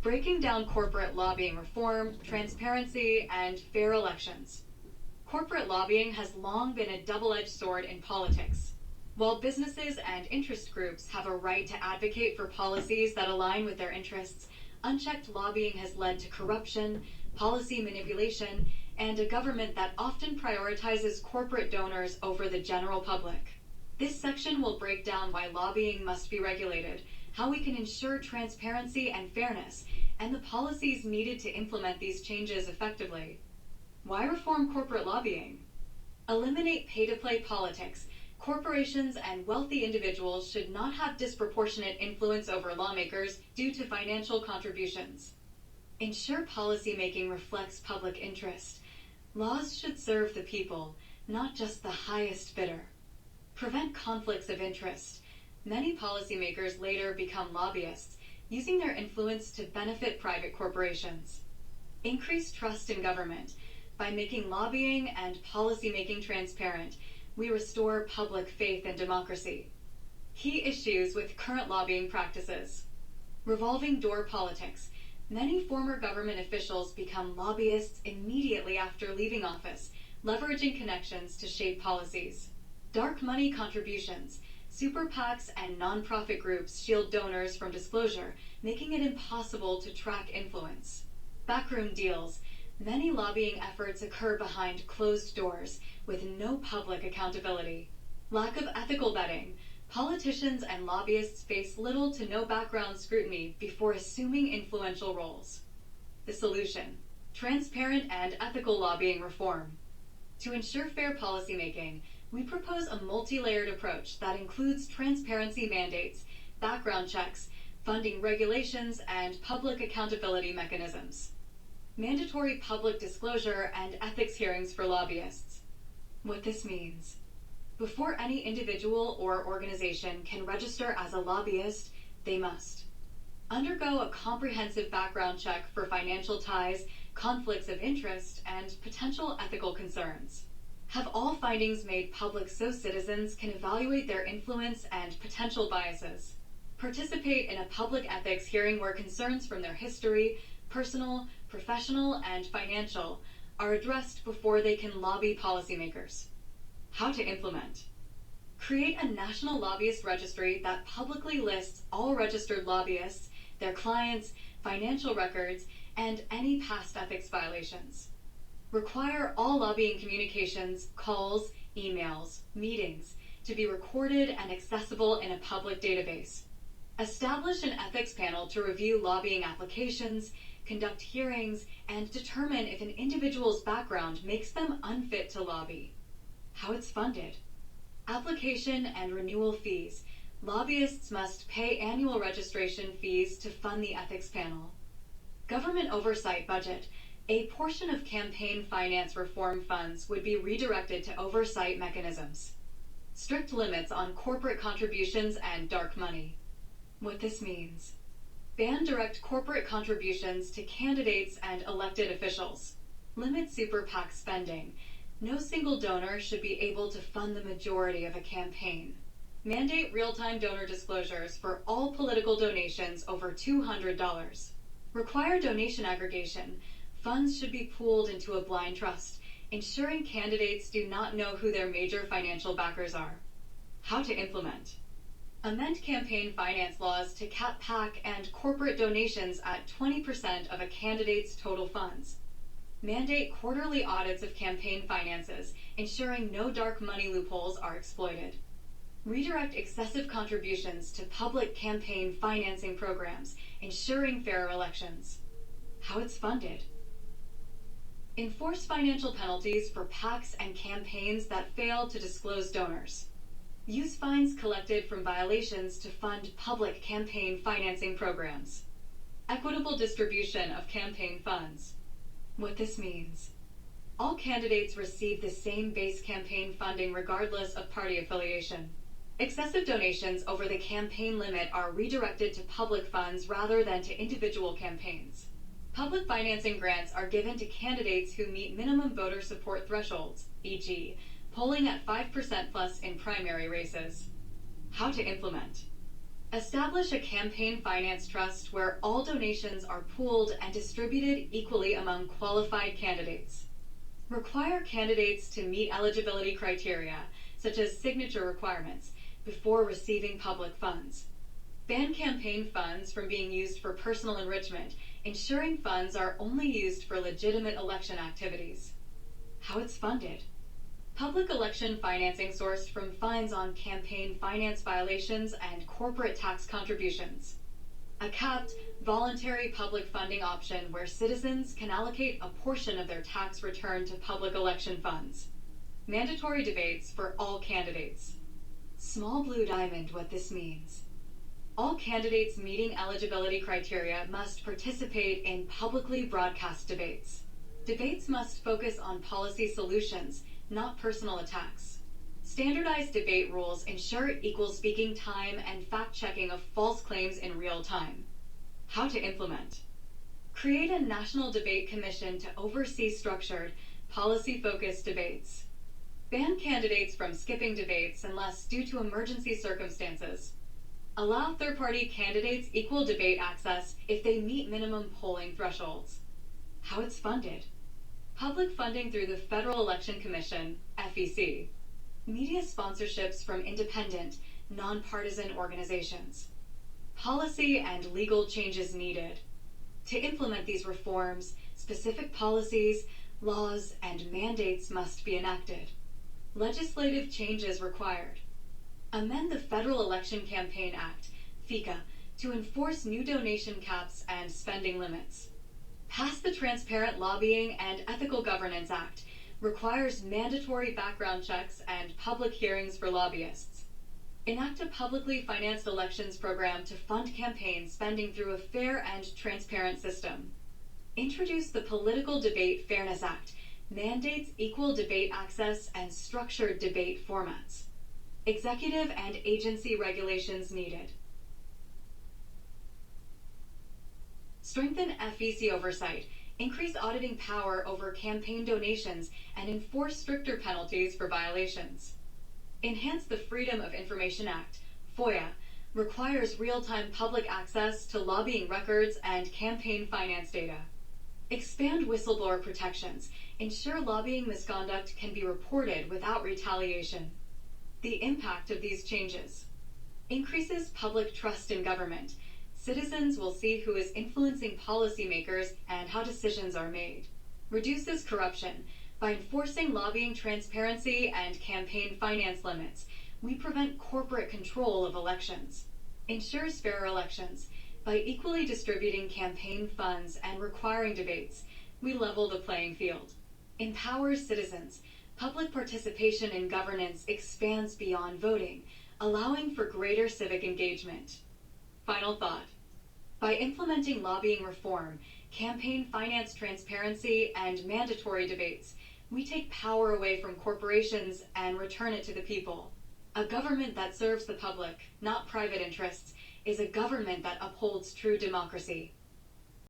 breaking down corporate lobbying reform, transparency, and fair elections. Corporate lobbying has long been a double-edged sword in politics. While businesses and interest groups have a right to advocate for policies that align with their interests, unchecked lobbying has led to corruption, policy manipulation, and a government that often prioritizes corporate donors over the general public. This section will break down why lobbying must be regulated, how we can ensure transparency and fairness, and the policies needed to implement these changes effectively. Why reform corporate lobbying? Eliminate pay-to-play politics. Corporations and wealthy individuals should not have disproportionate influence over lawmakers due to financial contributions. Ensure policymaking reflects public interest. Laws should serve the people, not just the highest bidder. Prevent conflicts of interest. Many policymakers later become lobbyists, using their influence to benefit private corporations. Increase trust in government. By making lobbying and policymaking transparent, we restore public faith in democracy. Key issues with current lobbying practices. Revolving door politics. Many former government officials become lobbyists immediately after leaving office, leveraging connections to shape policies. Dark money contributions. Super PACs and nonprofit groups shield donors from disclosure, making it impossible to track influence. Backroom deals. Many lobbying efforts occur behind closed doors, with no public accountability. Lack of ethical vetting. Politicians and lobbyists face little to no background scrutiny before assuming influential roles. The solution: transparent and ethical lobbying reform. To ensure fair policymaking, we propose a multi-layered approach that includes transparency mandates, background checks, funding regulations, and public accountability mechanisms. Mandatory public disclosure and ethics hearings for lobbyists. What this means: before any individual or organization can register as a lobbyist, they must undergo a comprehensive background check for financial ties, conflicts of interest, and potential ethical concerns. Have all findings made public so citizens can evaluate their influence and potential biases. Participate in a public ethics hearing where concerns from their history, personal, professional, and financial are addressed before they can lobby policymakers. How to implement. Create a national lobbyist registry that publicly lists all registered lobbyists, their clients, financial records, and any past ethics violations. Require all lobbying communications, calls, emails, meetings to be recorded and accessible in a public database. Establish an ethics panel to review lobbying applications, conduct hearings, and determine if an individual's background makes them unfit to lobby. How it's funded. Application and renewal fees. Lobbyists must pay annual registration fees to fund the ethics panel. Government oversight budget. A portion of campaign finance reform funds would be redirected to oversight mechanisms. Strict limits on corporate contributions and dark money. What this means: ban direct corporate contributions to candidates and elected officials. Limit super PAC spending. No single donor should be able to fund the majority of a campaign. Mandate real-time donor disclosures for all political donations over $200. Require donation aggregation. Funds should be pooled into a blind trust, ensuring candidates do not know who their major financial backers are. How to implement. Amend campaign finance laws to cap PAC and corporate donations at 20% of a candidate's total funds. Mandate quarterly audits of campaign finances, ensuring no dark money loopholes are exploited. Redirect excessive contributions to public campaign financing programs, ensuring fairer elections. How it's funded. Enforce financial penalties for PACs and campaigns that fail to disclose donors. Use fines collected from violations to fund public campaign financing programs. Equitable distribution of campaign funds. What this means: all candidates receive the same base campaign funding regardless of party affiliation. Excessive donations over the campaign limit are redirected to public funds rather than to individual campaigns. Public financing grants are given to candidates who meet minimum voter support thresholds, e.g., polling at 5% plus in primary races. How to implement. Establish a campaign finance trust where all donations are pooled and distributed equally among qualified candidates. Require candidates to meet eligibility criteria, such as signature requirements, before receiving public funds. Ban campaign funds from being used for personal enrichment, ensuring funds are only used for legitimate election activities. How it's funded. Public election financing sourced from fines on campaign finance violations and corporate tax contributions. A capped, voluntary public funding option where citizens can allocate a portion of their tax return to public election funds. Mandatory debates for all candidates. Small blue diamond what this means. All candidates meeting eligibility criteria must participate in publicly broadcast debates. Debates must focus on policy solutions, not personal attacks. Standardized debate rules ensure equal speaking time and fact-checking of false claims in real time. How to implement. Create a national debate commission to oversee structured, policy-focused debates. Ban candidates from skipping debates unless due to emergency circumstances. Allow third-party candidates equal debate access if they meet minimum polling thresholds. How it's funded. Public funding through the Federal Election Commission, FEC. Media sponsorships from independent, nonpartisan organizations. Policy and legal changes needed. To implement these reforms, specific policies, laws, and mandates must be enacted. Legislative changes required. Amend the Federal Election Campaign Act, FECA, to enforce new donation caps and spending limits. Pass the Transparent Lobbying and Ethical Governance Act, requires mandatory background checks and public hearings for lobbyists. Enact a publicly financed elections program to fund campaign spending through a fair and transparent system. Introduce the Political Debate Fairness Act, mandates equal debate access and structured debate formats. Executive and agency regulations needed. Strengthen FEC oversight, increase auditing power over campaign donations, and enforce stricter penalties for violations. Enhance the Freedom of Information Act, FOIA, requires real-time public access to lobbying records and campaign finance data. Expand whistleblower protections, ensure lobbying misconduct can be reported without retaliation. The impact of these changes. Increases public trust in government. Citizens will see who is influencing policymakers and how decisions are made. Reduces corruption. By enforcing lobbying transparency and campaign finance limits, we prevent corporate control of elections. Ensures fairer elections. By equally distributing campaign funds and requiring debates, we level the playing field. Empowers citizens. Public participation in governance expands beyond voting, allowing for greater civic engagement. Final thought. By implementing lobbying reform, campaign finance transparency, and mandatory debates, we take power away from corporations and return it to the people. A government that serves the public, not private interests, is a government that upholds true democracy.